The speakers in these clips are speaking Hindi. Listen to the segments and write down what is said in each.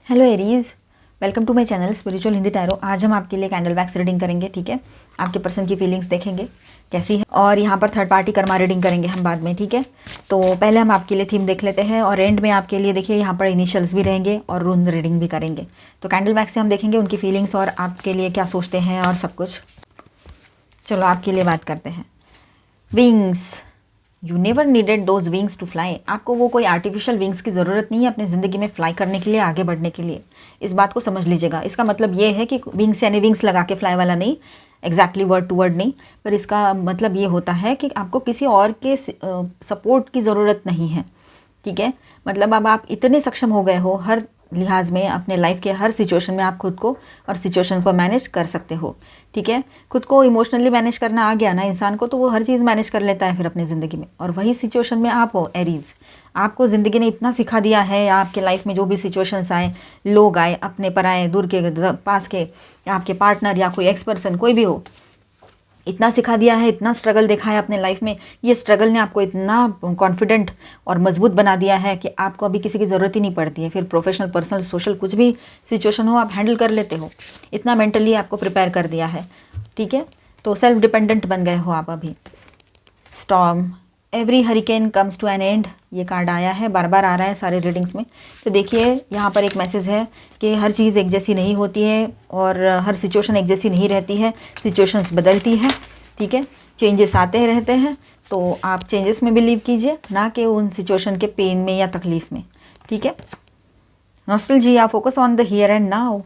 Hello Aries, welcome to my channel spiritual Hindi tarot. आज हम आपके लिए कैंडल वैक्स रीडिंग करेंगे। ठीक है, आपके पर्सन की फीलिंग्स देखेंगे कैसी है, और यहाँ पर थर्ड पार्टी कर्मा रीडिंग करेंगे हम बाद में। ठीक है, तो पहले हम आपके लिए थीम देख लेते हैं और एंड में आपके लिए देखिए यहाँ पर इनिशियल्स भी रहेंगे और रून रीडिंग भी करेंगे। तो कैंडल वैक्स से हम देखेंगे उनकी फीलिंग्स और आपके लिए क्या सोचते हैं और सब कुछ। चलो आपके लिए बात करते हैं। Wings, you never needed those wings to fly. आपको वो कोई आर्टिफिशियल विंग्स की ज़रूरत नहीं है अपनी ज़िंदगी में फ्लाई करने के लिए, आगे बढ़ने के लिए। इस बात को समझ लीजिएगा। इसका मतलब ये है कि विंग्स यानी विंग्स लगा के फ्लाई वाला नहीं, एग्जैक्टली वर्ड टू वर्ड नहीं, पर इसका मतलब ये होता है कि आपको किसी और के सपोर्ट की ज़रूरत नहीं है। ठीक है, मतलब अब आप इतने सक्षम हो गए हो हर लिहाज में, अपने लाइफ के हर सिचुएशन में आप खुद को और सिचुएशन को मैनेज कर सकते हो। ठीक है, खुद को इमोशनली मैनेज करना आ गया ना इंसान को, तो वो हर चीज़ मैनेज कर लेता है फिर अपनी ज़िंदगी में। और वही सिचुएशन में आप हो एरीज। आपको ज़िंदगी ने इतना सिखा दिया है, या आपके लाइफ में जो भी सिचुएशंस आए, लोग आए, अपने पर आए, दूर के पास के, या आपके पार्टनर या कोई एक्स पर्सन कोई भी हो, इतना सिखा दिया है, इतना स्ट्रगल देखा है अपने लाइफ में। ये स्ट्रगल ने आपको इतना कॉन्फिडेंट और मजबूत बना दिया है कि आपको अभी किसी की ज़रूरत ही नहीं पड़ती है। फिर प्रोफेशनल, पर्सनल, सोशल कुछ भी सिचुएशन हो आप हैंडल कर लेते हो। इतना मेंटली आपको प्रिपेयर कर दिया है। ठीक है, तो सेल्फ डिपेंडेंट बन गए हो आप अभी। Storm, every hurricane comes to an end, ये कार्ड आया है, बार बार आ रहा है सारे रीडिंग्स में। तो देखिए यहाँ पर एक मैसेज है कि हर चीज़ एक जैसी नहीं होती है और हर सिचुएशन एक जैसी नहीं रहती है, सिचुएशंस बदलती है। ठीक है, चेंजेस आते रहते हैं, तो आप चेंजेस में बिलीव कीजिए, ना कि उन सिचुएशन के पेन में या तकलीफ़ में। ठीक है, nostalgia, focus on the here and now.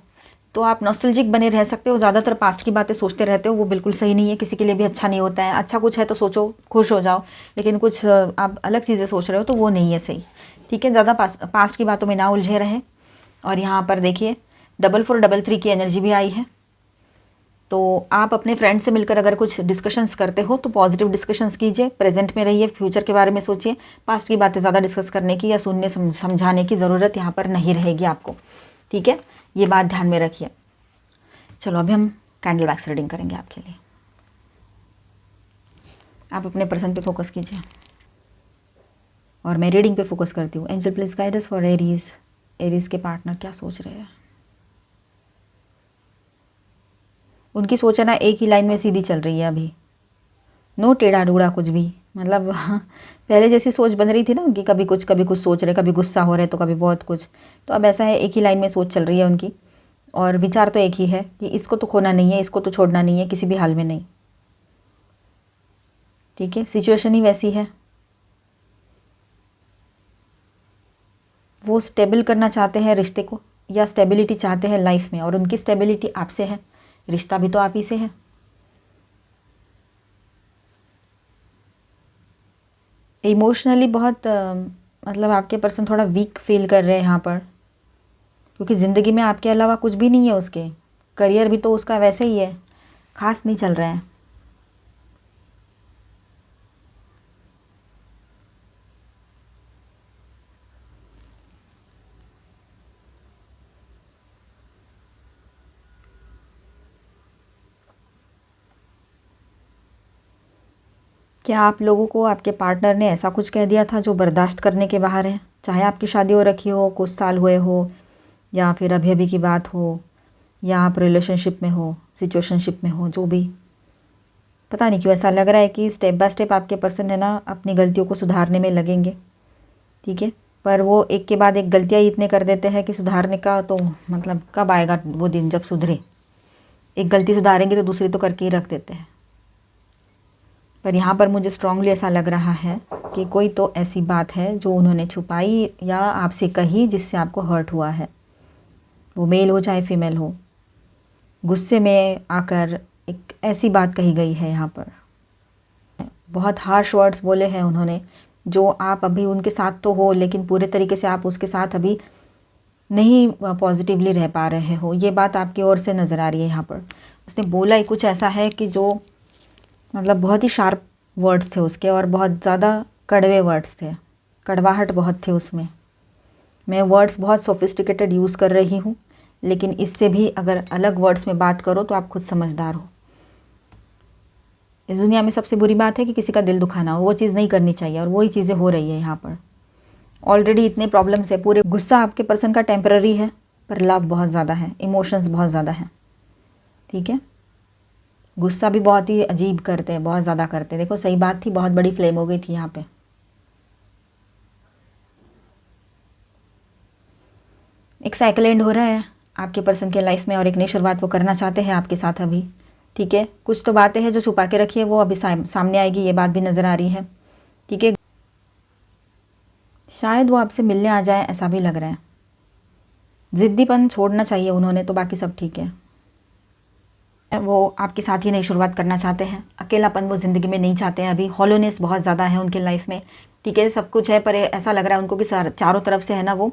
तो आप नॉस्टैल्जिक बने रह सकते हो, ज़्यादातर पास्ट की बातें सोचते रहते हो, वो बिल्कुल सही नहीं है, किसी के लिए भी अच्छा नहीं होता है। अच्छा कुछ है तो सोचो, खुश हो जाओ, लेकिन कुछ आप अलग चीज़ें सोच रहे हो तो वो नहीं है सही। ठीक है, ज़्यादा पास्ट की बातों में ना उलझे रहे। और यहाँ पर देखिए 4433 की एनर्जी भी आई है। तो आप अपने फ्रेंड से मिलकर अगर कुछ डिस्कशंस करते हो तो पॉजिटिव डिस्कशंस कीजिए, प्रेजेंट में रहिए, फ्यूचर के बारे में सोचिए। पास्ट की बातें ज़्यादा डिस्कस करने की या सुनने समझाने की ज़रूरत यहाँ पर नहीं रहेगी आपको। ठीक है, ये बात ध्यान में रखिए। चलो अभी हम कैंडल वैक्स रीडिंग करेंगे आपके लिए। आप अपने पर्सन पे फोकस कीजिए और मैं रीडिंग पे फोकस करती हूँ। Angel please guide us for Aries. Aries के पार्टनर क्या सोच रहे हैं? उनकी सोच है ना एक ही लाइन में सीधी चल रही है अभी, नो टेढ़ा डूढ़ा कुछ भी। मतलब पहले जैसी सोच बन रही थी ना उनकी, कभी कुछ सोच रहे, कभी गुस्सा हो रहे तो कभी बहुत कुछ। तो अब ऐसा है, एक ही लाइन में सोच चल रही है उनकी, और विचार तो एक ही है कि इसको तो खोना नहीं है, इसको तो छोड़ना नहीं है किसी भी हाल में नहीं। ठीक है, सिचुएशन ही वैसी है। वो स्टेबल करना चाहते हैं रिश्ते को, या स्टेबिलिटी चाहते हैं लाइफ में, और उनकी स्टेबिलिटी आपसे है, रिश्ता भी तो आप ही से है। इमोशनली बहुत मतलब आपके पर्सन थोड़ा वीक फील कर रहे हैं यहाँ पर, क्योंकि ज़िंदगी में आपके अलावा कुछ भी नहीं है उसके। करियर भी तो उसका वैसे ही है, खास नहीं चल रहा है। क्या आप लोगों को आपके पार्टनर ने ऐसा कुछ कह दिया था जो बर्दाश्त करने के बाहर है? चाहे आपकी शादी हो रखी हो, कुछ साल हुए हो, या फिर अभी अभी की बात हो, या आप रिलेशनशिप में हो, सिचुएशनशिप में हो, जो भी। पता नहीं क्यों ऐसा लग रहा है कि स्टेप बाय स्टेप आपके पर्सन है ना अपनी गलतियों को सुधारने में लगेंगे। ठीक है, पर वो एक के बाद एक गलतियाँ ही इतने कर देते हैं कि सुधारने का तो मतलब कब आएगा वो दिन जब सुधरे। एक गलती सुधारेंगे तो दूसरी तो करके ही रख देते हैं। पर यहाँ पर मुझे स्ट्रांगली ऐसा लग रहा है कि कोई तो ऐसी बात है जो उन्होंने छुपाई या आपसे कही जिससे आपको हर्ट हुआ है। वो मेल हो चाहे फीमेल हो, गुस्से में आकर एक ऐसी बात कही गई है यहाँ पर। बहुत हार्श वर्ड्स बोले हैं उन्होंने, जो आप अभी उनके साथ तो हो लेकिन पूरे तरीके से आप उसके साथ अभी नहीं पॉजिटिवली रह पा रहे हो। ये बात आपकी ओर से नज़र आ रही है यहाँ पर। उसने बोला ही कुछ ऐसा है कि जो मतलब बहुत ही शार्प वर्ड्स थे उसके, और बहुत ज़्यादा कड़वे वर्ड्स थे, कड़वाहट बहुत थी उसमें। मैं वर्ड्स बहुत सोफिस्टिकेटेड यूज़ कर रही हूँ, लेकिन इससे भी अगर अलग वर्ड्स में बात करो तो आप खुद समझदार हो। इस दुनिया में सबसे बुरी बात है कि किसी का दिल दुखाना हो, वो चीज़ नहीं करनी चाहिए, और वही चीज़ें हो रही है यहाँ पर। ऑलरेडी इतने प्रॉब्लम्स है, पूरे गुस्सा आपके पर्सन का टेम्पररी है, पर लव बहुत ज़्यादा है, इमोशंस बहुत ज़्यादा है, ठीक है। गुस्सा भी बहुत ही अजीब करते हैं, बहुत ज़्यादा करते हैं। देखो सही बात थी, बहुत बड़ी फ्लेम हो गई थी यहाँ पे। एक साइकिल एंड हो रहा है आपके पर्सन के लाइफ में और एक नई शुरुआत वो करना चाहते हैं आपके साथ अभी, ठीक है। कुछ तो बातें हैं जो छुपा के रखी है वो अभी सामने आएगी, ये बात भी नज़र आ रही है, ठीक है। शायद वो आपसे मिलने आ जाए, ऐसा भी लग रहा है। ज़िद्दीपन छोड़ना चाहिए उन्होंने, तो बाकी सब ठीक है। वो आपके साथ ही नई शुरुआत करना चाहते हैं। अकेलापन वो ज़िंदगी में नहीं चाहते हैं अभी। हॉलोनेस बहुत ज़्यादा है उनके लाइफ में, ठीक है। सब कुछ है पर ऐसा लग रहा है उनको कि चारों तरफ से है ना वो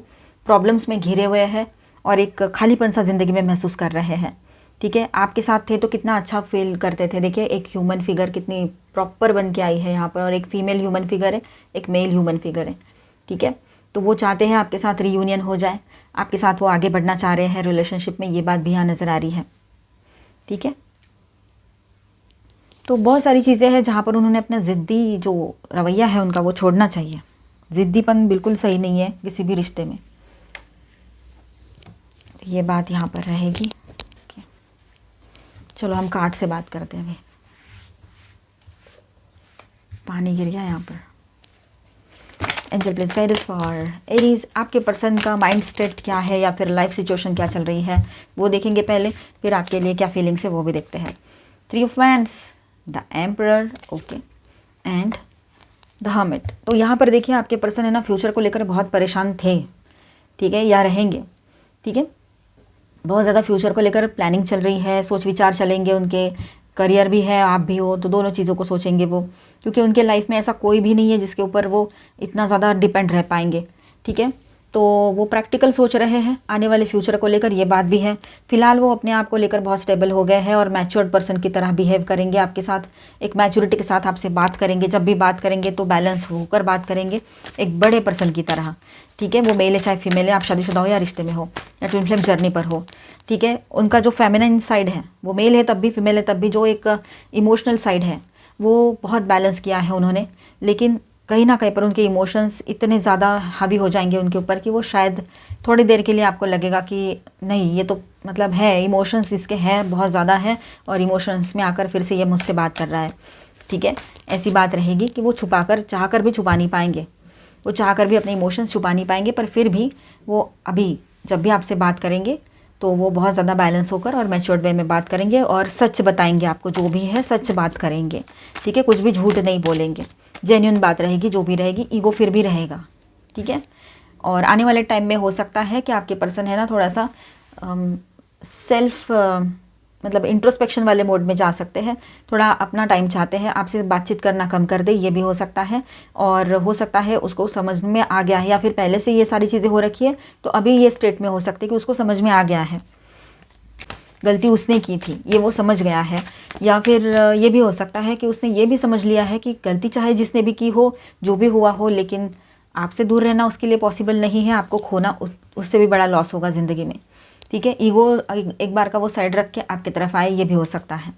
प्रॉब्लम्स में घिरे हुए हैं और एक खालीपन सा ज़िंदगी में महसूस कर रहे हैं, ठीक है। आपके साथ थे तो कितना अच्छा फील करते थे। देखिए एक ह्यूमन फिगर कितनी प्रॉपर बन के आई है यहाँ पर, और एक फ़ीमेल ह्यूमन फिगर है, एक मेल ह्यूमन फिगर है, ठीक है। तो वो चाहते हैं आपके साथ रीयूनियन हो जाए, आपके साथ वो आगे बढ़ना चाह रहे हैं रिलेशनशिप में, ये बात भी यहाँ नज़र आ रही है, ठीक है। तो बहुत सारी चीज़ें हैं जहाँ पर उन्होंने अपना ज़िद्दी जो रवैया है उनका वो छोड़ना चाहिए। ज़िद्दीपन बिल्कुल सही नहीं है किसी भी रिश्ते में, ये बात यहाँ पर रहेगी। चलो हम कार्ड से बात करते हैं। अभी पानी गिर गया यहाँ पर। Angel please guide us for Aries, आपके पर्सन का माइंड स्टेट क्या है या फिर लाइफ सिचुएशन क्या चल रही है वो देखेंगे पहले, फिर आपके लिए क्या फीलिंग्स है वो भी देखते हैं। 3 of wands, the emperor, okay, and the hermit. तो यहाँ पर देखिए आपके पर्सन है ना फ्यूचर को लेकर बहुत परेशान थे, ठीक है, या रहेंगे, ठीक है। बहुत ज़्यादा फ्यूचर को लेकर प्लानिंग चल रही है, सोच विचार चलेंगे उनके। करियर भी है, आप भी हो, तो दोनों चीज़ों को सोचेंगे वो, क्योंकि उनके लाइफ में ऐसा कोई भी नहीं है जिसके ऊपर वो इतना ज़्यादा डिपेंड रह पाएंगे, ठीक है। तो वो प्रैक्टिकल सोच रहे हैं आने वाले फ्यूचर को लेकर, ये बात भी है। फिलहाल वो अपने आप को लेकर बहुत स्टेबल हो गए हैं और मैच्योर्ड पर्सन की तरह बिहेव करेंगे आपके साथ, एक मैच्योरिटी के साथ आपसे बात करेंगे। जब भी बात करेंगे तो बैलेंस होकर बात करेंगे, एक बड़े पर्सन की तरह, ठीक है। वो मेल है चाहे फीमेल है, आप शादीशुदा हो या रिश्ते में हो या ट्विन फ्लेम जर्नी पर हो, ठीक है। उनका जो फेमिनिन साइड है वो मेल है तब भी, फीमेल है तब भी, जो एक इमोशनल साइड है वो बहुत बैलेंस किया है उन्होंने। लेकिन कहीं ना कहीं पर उनके इमोशंस इतने ज़्यादा हावी हो जाएंगे उनके ऊपर कि वो शायद थोड़ी देर के लिए आपको लगेगा कि नहीं ये तो मतलब है, इमोशंस इसके हैं बहुत ज़्यादा है और इमोशंस में आकर फिर से ये मुझसे बात कर रहा है, ठीक है। ऐसी बात रहेगी कि वो छुपाकर चाहकर भी छुपा नहीं पाएंगे, वो चाहकर भी अपने इमोशंस छुपा नहीं पाएंगे, पर फिर भी वो अभी जब भी आपसे बात करेंगे तो वो बहुत ज़्यादा बैलेंस होकर और मैच्योर्ड वे में बात करेंगे और सच बताएंगे आपको, जो भी है सच बात करेंगे, ठीक है। कुछ भी झूठ नहीं बोलेंगे, जेन्युइन बात रहेगी जो भी रहेगी। ईगो फिर भी रहेगा, ठीक है। और आने वाले टाइम में हो सकता है कि आपके पर्सन है ना थोड़ा सा सेल्फ मतलब इंट्रोस्पेक्शन वाले मोड में जा सकते हैं, थोड़ा अपना टाइम चाहते हैं, आपसे बातचीत करना कम कर दे, ये भी हो सकता है। और हो सकता है उसको समझ में आ गया है, या फिर पहले से ये सारी चीज़ें हो रखी है तो अभी ये स्टेट में हो सकती है कि उसको समझ में आ गया है गलती उसने की थी, ये वो समझ गया है। या फिर ये भी हो सकता है कि उसने ये भी समझ लिया है कि गलती चाहे जिसने भी की हो, जो भी हुआ हो, लेकिन आपसे दूर रहना उसके लिए पॉसिबल नहीं है, आपको खोना उससे भी बड़ा लॉस होगा ज़िंदगी में, ठीक है। ईगो एक बार का वो साइड रख के आपकी तरफ आए, ये भी हो सकता है,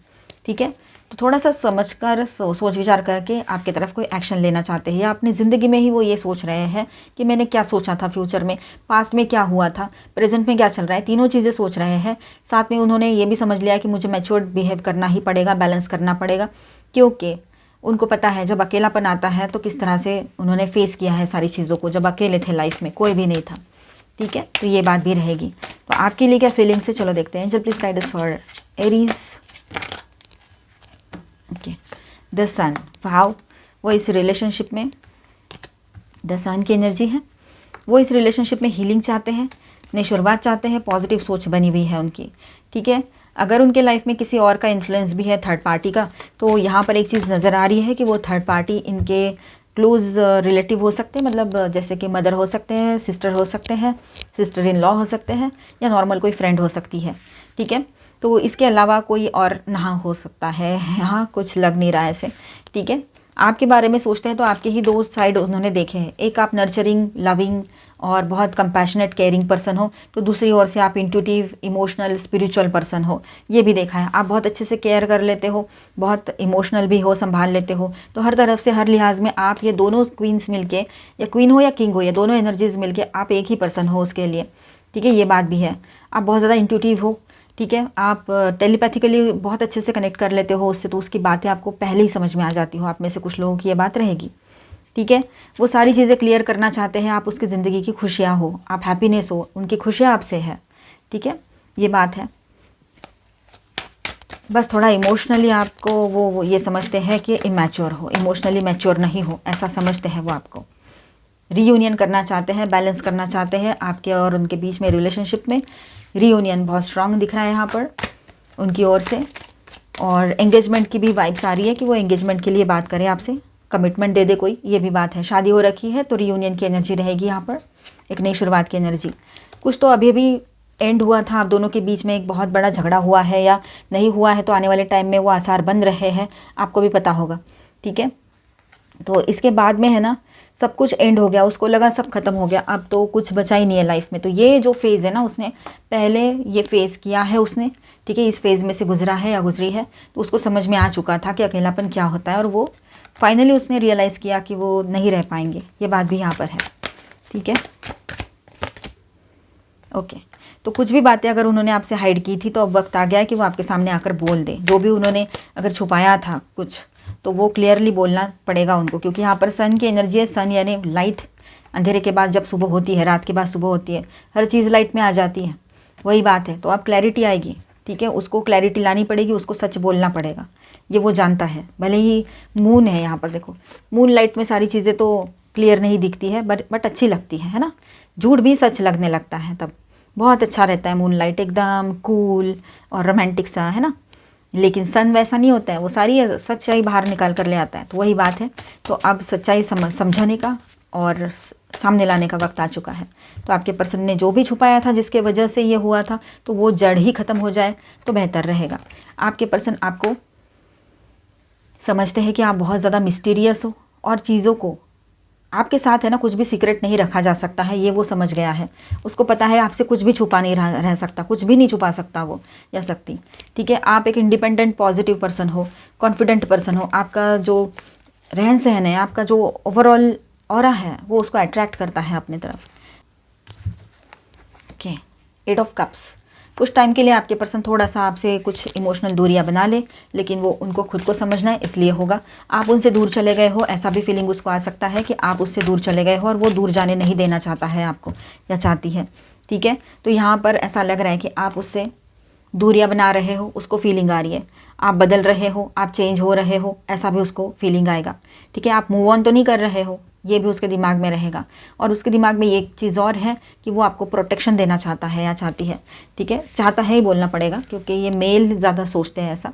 ठीक है। तो थोड़ा सा समझकर सोच विचार करके आपकी तरफ कोई एक्शन लेना चाहते हैं, या अपनी ज़िंदगी में ही वो ये सोच रहे हैं कि मैंने क्या सोचा था फ्यूचर में, पास्ट में क्या हुआ था, प्रेजेंट में क्या चल रहा है, तीनों चीज़ें सोच रहे हैं। साथ में उन्होंने ये भी समझ लिया कि मुझे मैच्योर्ड बिहेव करना ही पड़ेगा, बैलेंस करना पड़ेगा, क्योंकि उनको पता है जब अकेलापन आता है तो किस तरह से उन्होंने फेस किया है सारी चीज़ों को, जब अकेले थे, लाइफ में कोई भी नहीं था, ठीक है। तो ये बात भी रहेगी। तो आपके लिए क्या फीलिंग्स है चलो देखते हैं। Angel please guide us for Aries, okay, the sun. Wow, वो इस रिलेशनशिप में, द सन की एनर्जी है, वो इस रिलेशनशिप में हीलिंग चाहते हैं, नई शुरुआत चाहते हैं, पॉजिटिव सोच बनी हुई है उनकी, ठीक है। अगर उनके लाइफ में किसी और का इन्फ्लुएंस भी है, थर्ड पार्टी का, तो यहाँ पर एक चीज़ नज़र आ रही है कि वो थर्ड पार्टी इनके क्लोज़ रिलेटिव हो सकते हैं, मतलब जैसे कि मदर हो सकते हैं, सिस्टर हो सकते हैं, सिस्टर इन लॉ हो सकते हैं, या नॉर्मल कोई फ्रेंड हो सकती है, ठीक है। तो इसके अलावा कोई और ना हो सकता है, यहाँ कुछ लग नहीं रहा है ऐसे, ठीक है। आपके बारे में सोचते हैं तो आपके ही दो साइड उन्होंने देखे हैं, एक आप नर्चरिंग, लविंग और बहुत कंपैशनेट, केयरिंग पर्सन हो, तो दूसरी ओर से आप इंट्यूटिव, इमोशनल, स्पिरिचुअल पर्सन हो, ये भी देखा है। आप बहुत अच्छे से केयर कर लेते हो, बहुत इमोशनल भी हो, संभाल लेते हो, तो हर तरफ से, हर लिहाज में आप ये दोनों क्वींस मिलके, या क्वीन हो या किंग हो, या दोनों एनर्जीज मिलके आप एक ही पर्सन हो उसके लिए, ठीक है, ये बात भी है। आप बहुत ज़्यादा इंट्यूटिव हो, ठीक है, आप टेलीपैथिकली बहुत अच्छे से कनेक्ट कर लेते हो उससे, तो उसकी बातें आपको पहले ही समझ में आ जाती हो। आप में से कुछ लोगों की ये बात रहेगी, ठीक है। वो सारी चीज़ें क्लियर करना चाहते हैं, आप उसकी ज़िंदगी की खुशियाँ हो, आप हैप्पीनेस हो, उनकी खुशियाँ आपसे है, ठीक है, ये बात है। बस थोड़ा इमोशनली आपको वो ये समझते हैं कि इमैच्योर हो, इमोशनली मैच्योर नहीं हो, ऐसा समझते हैं वो आपको। रीयूनियन करना चाहते हैं, बैलेंस करना चाहते हैं आपके और उनके बीच में रिलेशनशिप में। रीयूनियन बहुत स्ट्रांग दिख रहा है यहाँ पर उनकी ओर से, और एंगेजमेंट की भी वाइब्स आ रही है कि वो एंगेजमेंट के लिए बात करें आपसे, कमिटमेंट दे दे कोई, ये भी बात है। शादी हो रखी है तो रीयूनियन की एनर्जी रहेगी यहाँ पर, एक नई शुरुआत की एनर्जी। कुछ तो अभी भी एंड हुआ था आप दोनों के बीच में, एक बहुत बड़ा झगड़ा हुआ है या नहीं हुआ है, तो आने वाले टाइम में वो आसार बन रहे हैं, आपको भी पता होगा, ठीक है। तो इसके बाद में है ना, सब कुछ एंड हो गया, उसको लगा सब खत्म हो गया, अब तो कुछ बचा ही नहीं है लाइफ में। तो ये जो फेज़ है ना, उसने पहले ये फेज़ किया है उसने, ठीक है, इस फेज़ में से गुजरा है या गुजरी है, तो उसको समझ में आ चुका था कि अकेलापन क्या होता है, और वो फाइनली उसने रियलाइज़ किया कि वो नहीं रह पाएंगे, ये बात भी यहाँ पर है, ठीक है, ओके। तो कुछ भी बातें अगर उन्होंने आपसे हाइड की थी, तो अब वक्त आ गया है कि वो आपके सामने आकर बोल दे। जो भी उन्होंने अगर छुपाया था कुछ, तो वो क्लियरली बोलना पड़ेगा उनको, क्योंकि यहाँ पर सन की एनर्जी है। सन यानी लाइट, अंधेरे के बाद जब सुबह होती है, रात के बाद सुबह होती है, हर चीज़ लाइट में आ जाती है, वही बात है। तो अब क्लैरिटी आएगी, ठीक है, उसको क्लैरिटी लानी पड़ेगी, उसको सच बोलना पड़ेगा, ये वो जानता है। भले ही मून है यहाँ पर, देखो मून लाइट में सारी चीज़ें तो क्लियर नहीं दिखती है, बट अच्छी लगती है ना, झूठ भी सच लगने लगता है, तब बहुत अच्छा रहता है मून लाइट, एकदम कूल और रोमांटिक सा, है ना। लेकिन सन वैसा नहीं होता है, वो सारी सच्चाई बाहर निकाल कर ले आता है, तो वही बात है। तो अब सच्चाई समझाने का और सामने लाने का वक्त आ चुका है। तो आपके पर्सन ने जो भी छुपाया था, जिसके वजह से ये हुआ था, तो वो जड़ ही ख़त्म हो जाए तो बेहतर रहेगा। आपके पर्सन आपको समझते हैं कि आप बहुत ज़्यादा मिस्टीरियस हो, और चीज़ों को आपके साथ है ना, कुछ भी सीक्रेट नहीं रखा जा सकता है, ये वो समझ गया है। उसको पता है आपसे कुछ भी छुपा नहीं रह सकता, कुछ भी नहीं छुपा सकता वो या सकती, ठीक है। आप एक इंडिपेंडेंट पॉजिटिव पर्सन हो, कॉन्फिडेंट पर्सन हो, आपका जो रहन सहन है, आपका जो ओवरऑल ऑरा है, वो उसको अट्रैक्ट करता है अपनी तरफ। Okay, 8 of cups. कुछ टाइम के लिए आपके पर्सन थोड़ा सा आपसे कुछ इमोशनल दूरियां बना ले, लेकिन वो उनको खुद को समझना है, इसलिए होगा। आप उनसे दूर चले गए हो, ऐसा भी फीलिंग उसको आ सकता है कि आप उससे दूर चले गए हो और वो दूर जाने नहीं देना चाहता है आपको या चाहती है, ठीक है। तो यहाँ पर ऐसा लग रहा है कि आप उससे दूरियां बना रहे हो, उसको फीलिंग आ रही है। आप बदल रहे हो, आप चेंज हो रहे हो, ऐसा भी उसको फीलिंग आएगा, ठीक है। आप मूव ऑन तो नहीं कर रहे हो, ये भी उसके दिमाग में रहेगा। और उसके दिमाग में एक चीज़ और है कि वो आपको प्रोटेक्शन देना चाहता है या चाहती है, ठीक है। चाहता है ही बोलना पड़ेगा, क्योंकि ये मेल ज़्यादा सोचते हैं ऐसा,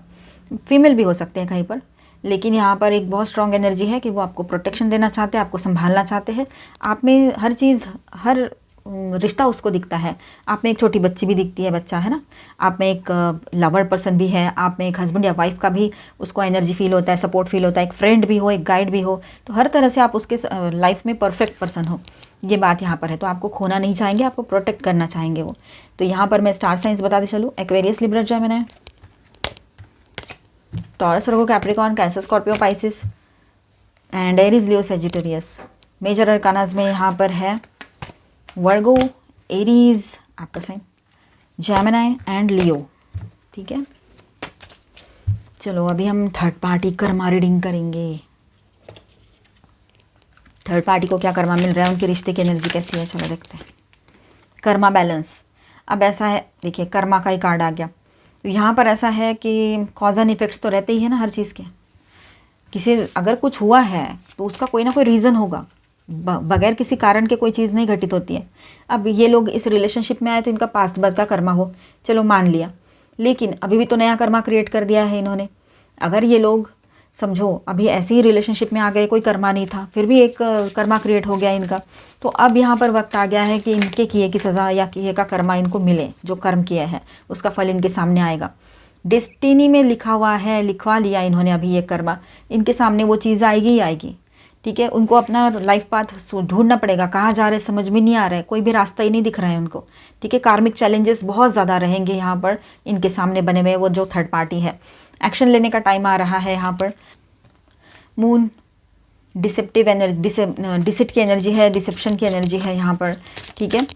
फीमेल भी हो सकते हैं कहीं पर, लेकिन यहाँ पर एक बहुत स्ट्रॉन्ग एनर्जी है कि वो आपको प्रोटेक्शन देना चाहते हैं, आपको संभालना चाहते हैं। आप में हर चीज़, हर रिश्ता उसको दिखता है। आप में एक छोटी बच्ची भी दिखती है, बच्चा है ना, आप में एक लवर पर्सन भी है, आप में एक हस्बैंड या वाइफ का भी उसको एनर्जी फील होता है, सपोर्ट फील होता है, एक फ्रेंड भी हो, एक गाइड भी हो। तो हर तरह से आप उसके लाइफ में परफेक्ट पर्सन हो, ये बात यहाँ पर है। तो आपको खोना नहीं चाहेंगे, आपको प्रोटेक्ट करना चाहेंगे वो। तो यहाँ पर मैं स्टार साइंस बताते चलूँ, Aquarius, Libra, Gemini, Taurus, Virgo, Capricorn, Cancer, Scorpio, Pisces and Aries, Leo, Sagittarius. Major arcanas में यहाँ पर है वर्गो, एरीज आपका साइन, जेमिनी एंड लियो, ठीक है। चलो अभी हम थर्ड पार्टी कर्मा रीडिंग करेंगे। थर्ड पार्टी को क्या कर्मा मिल रहा है, उनके रिश्ते की एनर्जी कैसी है, चलो देखते हैं। कर्मा बैलेंस। अब ऐसा है, देखिए कर्मा का ही कार्ड आ गया। तो यहाँ पर ऐसा है कि कॉज एंड इफेक्ट्स तो रहते ही है ना हर चीज़ के। किसी अगर कुछ हुआ है तो उसका कोई ना कोई रीज़न होगा, बगैर किसी कारण के कोई चीज़ नहीं घटित होती है। अब ये लोग इस रिलेशनशिप में आए तो इनका पास्ट बर्थ का कर्मा हो, चलो मान लिया, लेकिन अभी भी तो नया कर्मा क्रिएट कर दिया है इन्होंने। अगर ये लोग समझो अभी ऐसे ही रिलेशनशिप में आ गए, कोई कर्मा नहीं था, फिर भी एक कर्मा क्रिएट हो गया इनका, तो अब यहाँ पर वक्त आ गया है कि इनके किए की सज़ा या किए का कर्मा इनको मिले। जो कर्म किया है उसका फल इनके सामने आएगा। डेस्टिनी में लिखा हुआ है, लिखवा लिया इन्होंने अभी ये कर्मा, इनके सामने वो चीज़ आएगी ही आएगी, ठीक है। उनको अपना लाइफ पाथ ढूंढना पड़ेगा, कहाँ जा रहे समझ में नहीं आ रहा है, कोई भी रास्ता ही नहीं दिख रहा है उनको, ठीक है। कार्मिक चैलेंजेस बहुत ज़्यादा रहेंगे यहाँ पर इनके सामने बने हुए, वो जो थर्ड पार्टी है। एक्शन लेने का टाइम आ रहा है यहाँ पर। मून डिसेप्टिव एनर्जी, डिसिट की एनर्जी है, डिसेप्शन की एनर्जी है यहाँ पर, ठीक है।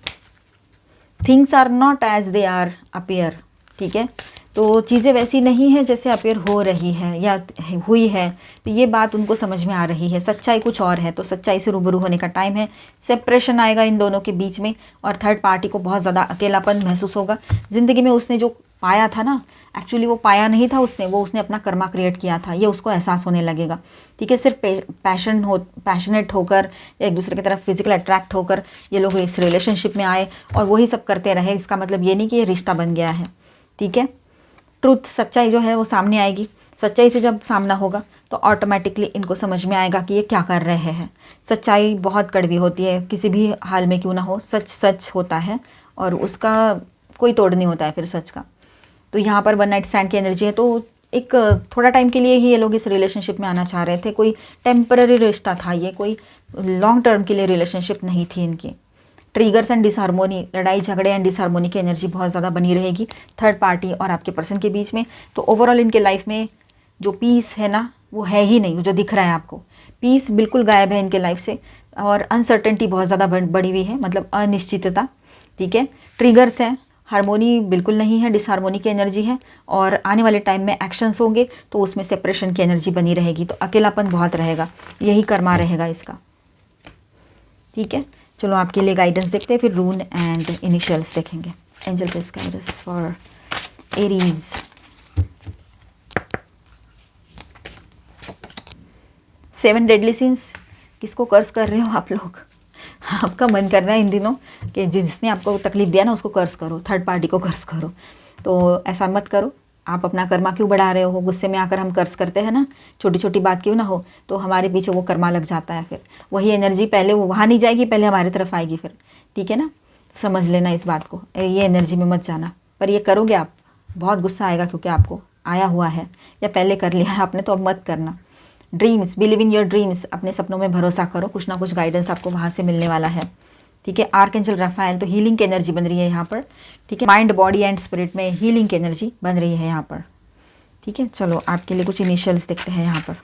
Things are not as they are appear, ठीक है। तो चीज़ें वैसी नहीं है जैसे अपीयर हो रही है या हुई है, तो ये बात उनको समझ में आ रही है। सच्चाई कुछ और है, तो सच्चाई से रूबरू होने का टाइम है। सेपरेशन आएगा इन दोनों के बीच में, और थर्ड पार्टी को बहुत ज़्यादा अकेलापन महसूस होगा। ज़िंदगी में उसने जो पाया था ना, एक्चुअली वो पाया नहीं था उसने अपना कर्मा क्रिएट किया था, ये उसको एहसास होने लगेगा, ठीक है। सिर्फ पैशनेट होकर, एक दूसरे की तरफ फिजिकल अट्रैक्ट होकर ये लोग इस रिलेशनशिप में आए और वही सब करते रहे, इसका मतलब ये नहीं कि ये रिश्ता बन गया है, ठीक है। ट्रूथ, सच्चाई जो है वो सामने आएगी। सच्चाई से जब सामना होगा तो ऑटोमेटिकली इनको समझ में आएगा कि ये क्या कर रहे हैं। सच्चाई बहुत कड़वी होती है, किसी भी हाल में क्यों ना हो, सच सच होता है और उसका कोई तोड़ नहीं होता है फिर सच का। तो यहाँ पर वन नाइट स्टैंड की एनर्जी है, तो एक थोड़ा टाइम के लिए ही ये लोग इस रिलेशनशिप में आना चाह रहे थे। कोई टेम्पररी रिश्ता था ये, कोई लॉन्ग टर्म के लिए रिलेशनशिप नहीं थी इनकी। ट्रिगर्स एंड डिसहार्मोनी, लड़ाई झगड़े एंड डिसहार्मोनी की एनर्जी बहुत ज़्यादा बनी रहेगी थर्ड पार्टी और आपके पर्सन के बीच में। तो ओवरऑल इनके लाइफ में जो पीस है ना, वो है ही नहीं, जो दिख रहा है आपको। पीस बिल्कुल गायब है इनके लाइफ से, और अनसर्टेनिटी बहुत ज़्यादा बढ़ी हुई है, मतलब अनिश्चितता, ठीक है। ट्रिगर्स हैं, हार्मोनी बिल्कुल नहीं है, डिसहार्मोनी की एनर्जी है, और आने वाले टाइम में एक्शंस होंगे तो उसमें सेपरेशन की एनर्जी बनी रहेगी, तो अकेलापन बहुत रहेगा, यही कर्मा रहेगा इसका, ठीक है। चलो आपके लिए गाइडेंस देखते हैं, फिर रून एंड इनिशियल्स देखेंगे। Angel please guide us for Aries. Seven deadly since, किसको कर्स कर रहे हो आप लोग? आपका मन कर रहा है इन दिनों कि जिसने आपको तकलीफ दिया ना उसको कर्स करो, थर्ड पार्टी को कर्स करो। तो ऐसा मत करो। आप अपना कर्मा क्यों बढ़ा रहे हो? गुस्से में आकर हम कर्स करते हैं ना, छोटी छोटी बात क्यों ना हो, तो हमारे पीछे वो कर्मा लग जाता है। फिर वही एनर्जी पहले वो वहाँ नहीं जाएगी, पहले हमारी तरफ आएगी फिर, ठीक है ना। समझ लेना इस बात को, ये एनर्जी में मत जाना। पर ये करोगे आप, बहुत गुस्सा आएगा, क्योंकि आपको आया हुआ है या पहले कर लिया है आपने, तो अब मत करना। Dreams, believe in your dreams, अपने सपनों में भरोसा करो, कुछ ना कुछ गाइडेंस आपको वहाँ से मिलने वाला है, ठीक है। आर्कएंजल राफाएल, तो हीलिंग की एनर्जी बन रही है यहाँ पर, ठीक है। माइंड, बॉडी एंड स्पिरिट में हीलिंग की एनर्जी बन रही है यहाँ पर, ठीक है। चलो आपके लिए कुछ इनिशियल्स देखते हैं यहाँ पर।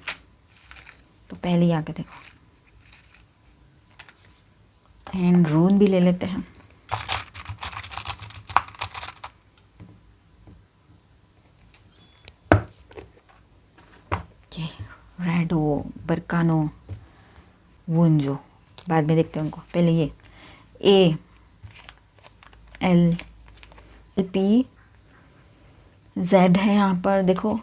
तो पहले ही आके देखो, एंड रून भी ले लेते हैं। रेडो, बरकानो, वुंजो, बाद में देखते हैं उनको। पहले ये ए एल पी जेड है यहाँ पर। देखो,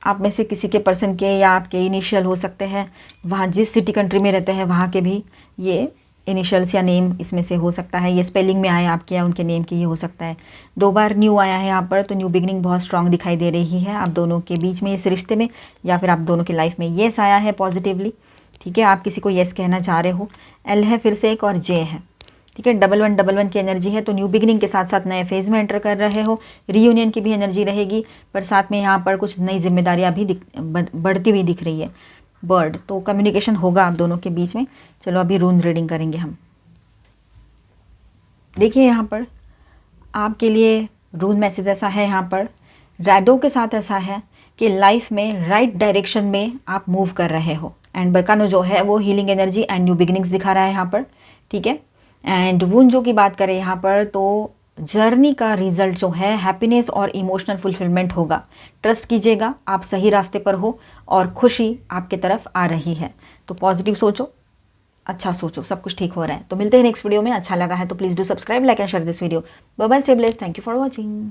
आप में से किसी के पर्सन के या आपके इनिशियल हो सकते हैं, वहाँ जिस सिटी कंट्री में रहते हैं वहाँ के भी ये इनिशियल्स या नेम इसमें से हो सकता है। ये स्पेलिंग में आया आपके या उनके नेम की, ये हो सकता है। 2 बार न्यू आया है यहाँ पर, तो न्यू बिगनिंग बहुत स्ट्रांग दिखाई दे रही है आप दोनों के बीच में, इस रिश्ते में, या फिर आप दोनों की लाइफ में येस आया है पॉजिटिवली, ठीक है। आप किसी को येस कहना चाह रहे हो। एल है फिर से एक, और जे है, ठीक है। 1111 की एनर्जी है, तो न्यू बिगिनिंग के साथ साथ नए फेज़ में एंटर कर रहे हो। रीयूनियन की भी एनर्जी रहेगी, पर साथ में यहाँ पर कुछ नई जिम्मेदारियाँ भी बढ़ती हुई दिख रही है। बर्ड, तो कम्युनिकेशन होगा आप दोनों के बीच में। चलो अभी रून रीडिंग करेंगे हम। देखिए यहाँ पर आपके लिए रून मैसेज ऐसा है, यहाँ पर रैडो के साथ ऐसा है कि लाइफ में राइट डायरेक्शन में आप मूव कर रहे हो। एंड बरकानो जो है वो healing energy and new beginnings दिखा रहा है यहाँ पर, ठीक है। एंड वुंजो की बात करें यहाँ पर, तो जर्नी का रिजल्ट जो है हैप्पीनेस और इमोशनल फुलफिलमेंट होगा। ट्रस्ट कीजिएगा, आप सही रास्ते पर हो और खुशी आपके तरफ आ रही है। तो पॉजिटिव सोचो, अच्छा सोचो, सब कुछ ठीक हो रहा है। तो मिलते हैं नेक्स्ट वीडियो में। अच्छा लगा है तो please do subscribe, like and share this video. Bye bye, stay blessed, thank you for watching.